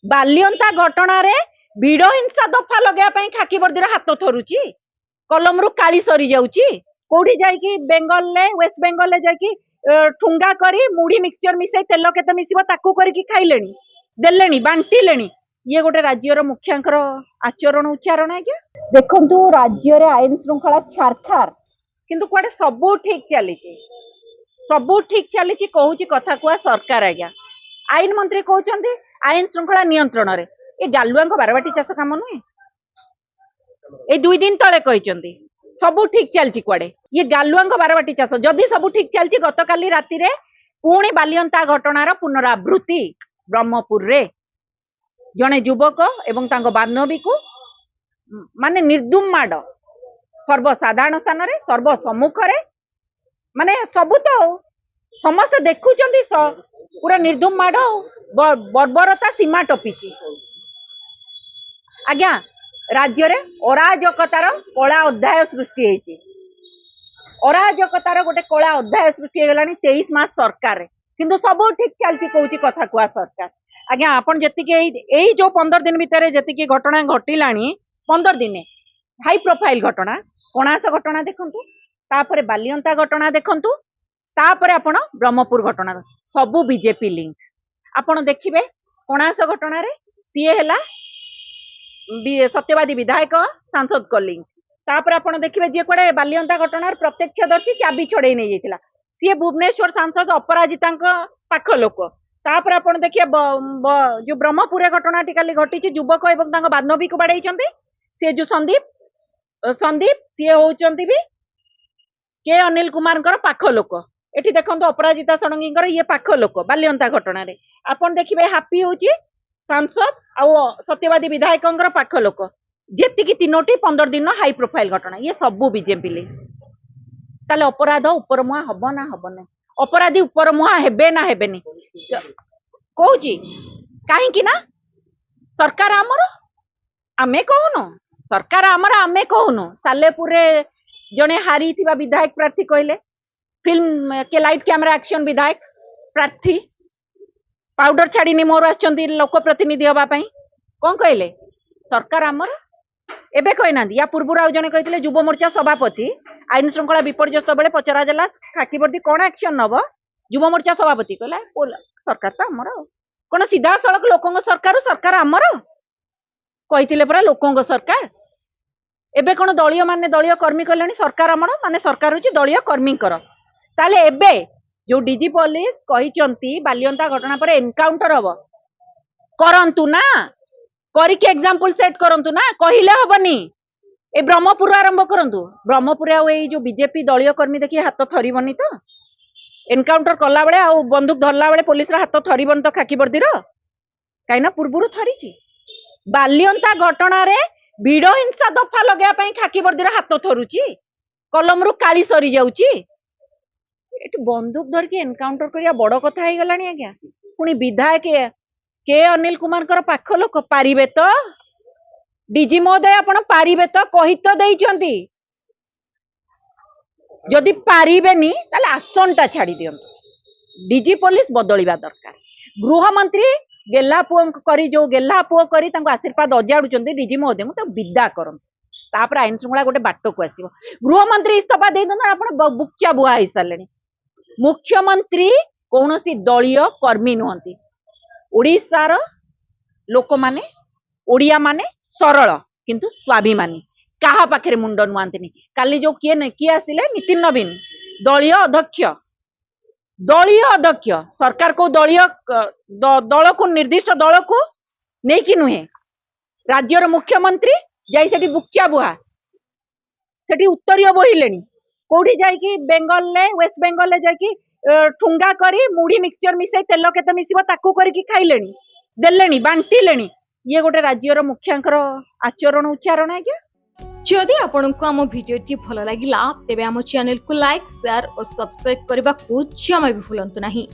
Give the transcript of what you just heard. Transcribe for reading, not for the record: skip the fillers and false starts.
बालियंता घटना रे भिड़ हिंसा दफा लगे खाकी वर्दीर हाथ थरुची कलम रु काली सरी जाउची कोठी जाइकी बेंगल ले वेस्ट बेंगल ले जाइकी ठुंगा करी मुढ़ी मिक्सचर मिसई तेल केते मिसिबो ताकू करिकी खाइलेनी देलेनी बांटिलेनी ये गोटे राज्यर मुखियांकर आचरण उच्चारण है क्या देखंतु राज्य रे आईन श्रृंखला छारखार किंतु कुआडे सबू ठीक चली कहूची कथा कुआ सरकार आज्ञा आईन मंत्री कहउचंदी आईन श्रृंखला नियंत्रण रे ए गालुआ बारबाटी चाष काम नुहे ए 2 दिन तले कहचंदी सबू ठीक चलची कुआडे ये गालुआ बारबाटी चाष जदि सबू ठीक चलची गतकाली राति रे पुणी बालियंता घटनार पुनरावृत्ति ब्रह्मपुर रे जड़े युवक एवं तांको बान्धवी को माने निर्दुम माड सर्वसाधारण स्थान रे सर्व सम्मुख रे माने सबू तो समस्त देखुचंदी पूरा निर्दुम माड बर्बरता सीमा टपिची आज्ञा राज्य रे अराजकतार कला अध्याय सृष्टि हेची अराजकतार गोटे कला अध्याय सृष्टि हे गलानी 23 मास सरकार रे किंतु सब ठीक चलती कहूची कथा कुआ सरकार आज्ञा आपण जतिके जो 15 दिन भितर जतिके घटना घटिलानी 15 दिन हाई प्रोफाइल घटना कणास घटना देखंतु तापरे बालियंता घटना देखंतु तापरे आपण ब्रह्मपुर घटना सबू बीजेपी लिंक आपण देखिबे कणास घटना रे सीए हैला सत्यवादी विधायक सांसद को लिंक तापरे आपण देखिबे जे कोडे बालियंता घटनार प्रत्यक्षदर्शी चाबी छड़े नै जायतिला सीए भुवनेश्वर सांसद अपराजितांक पाख लोक तापर आपण देखिए जो ब्रह्मपुर घटना काली घटी युवक एवं तांको बान्धवी को बाड़े से जो संदीप सी होचंती भी के अनिल कुमार पाख लोक एठी देखंतु अपराजिता षडंगी ये पाख लोक बालियंता घटना रे आपण देखिबे हापी होची सांसद आ सत्यवादी विधायक पाख लोक जेतिकी 3टी 15 दिन हाई प्रोफाइल घटना ये सबू बीजेपी ले ताले अपराध ऊपर मुहा हबो ना हबो ना अपराधी ऊपर मुहा हेबे ना हेबेनी कहूची कहीं ना सरकार आमर आमे कहूनु सरकार आमर आमे कहूनु सालेपुर रे जने हारी थिबा विधायक प्रार्थी कहले फिल्म के लाइट कैमरा एक्शन विधायक प्रार्थी पाउडर छाड़ी मोर आछंती लोक प्रतिनिधि हबा पई कोन कहले सरकार आमर एबे कहना या पूर्व आउ जने कहते युव मोर्चा सभापति आईन श्रृंखला विपर्यस्त बेले पचरा जाला खाकी वर्दी कौन एक्शन नब युव मोर्चा सभापति कहला सरकार तो आमर कौन सीधा सड़क लोकों सरकार सरकार आमर कहते परा लोकों सरकार एबे कौन दलीय माने दलीय कर्मी कहले सरकार आमर माने सरकार होची दलीय कर्मी ताले एबे जो डीजी पुलिस कहिचंती बालियंता घटना पर एनकाउंटर हबो करंतु ना करिके एग्जांपल सेट करंतु ना कहिले हबनी ए ब्रह्मपुर आरंभ करंतु ब्रह्मपुर आ जो बीजेपी दलीय कर्मी देखि हाथ थरीबनी तो एनकाउंटर कला बेले आ बंदूक धरला बेले पुलिस रा हाथ थरीबनी तो खाकी वर्दीर काईना पूर्वरु थरीची बालियंता घटना रे भिड़ हिंसा दफा लगे खाकी वर्दीर हाथ थरुची कलम रु काली सरी जाउची एटी बंदूक धरके एनकाउंटर करिया बड़ कथा हे गलानी आज्ञा पुनी विधायक के अनिल कुमार कर पाख लोक पारिबे तो डीजी महोदय आपण पारिबे तो कहि तो देइचंती जदि पारिबेनी ताले आसनटा छाड़ी दियंतु डीजी पुलिस बदलिबा दरकार गृह मंत्री गेल्ला पुओ करी जो गेल्ला पुओ करी तांको आशीर्वाद अजाडुचंती डीजी महोदय को तो विदा करन तापर आईन श्रृंखला गोटे बाट को आसीबो गृह मंत्री इस्तीफा दे दन आपण बुक्चा बुआ हिसाब सारलेनी मुख्यमंत्री कौनसी दलीय कर्मी नुहंती ओडिशार लोक माने ओडिया माने सरल किंतु स्वाभिमानी कहा पाखे मुंड नुआंती काली जो किए आसिले नितिन नवीन दलीय अध्यक्ष सरकार को दलीय दल को निर्दिष्ट दल को नहीं नुहे राज्यर मुख्यमंत्री जाई सेठी बुक्चा बुहा सेठी उत्तरीय बोहिले कोठी जाइकी बेंगल ले वेस्ट बेंगल ले जाइकी ठुंगा करी मुढ़ी मिक्सचर मिसई तेल केते मिसिबो ताकू करिकी खाइलेनी देलेनी बांटिलेनी ये गोटे राज्यर मुखियांकर आचरण उच्चारण है क्या जदि आपंक आम भिडी भल लगा तेब आम चैनल को लाइक शेयर और सब्सक्राइब करने को जमा भी भूलु नहीं।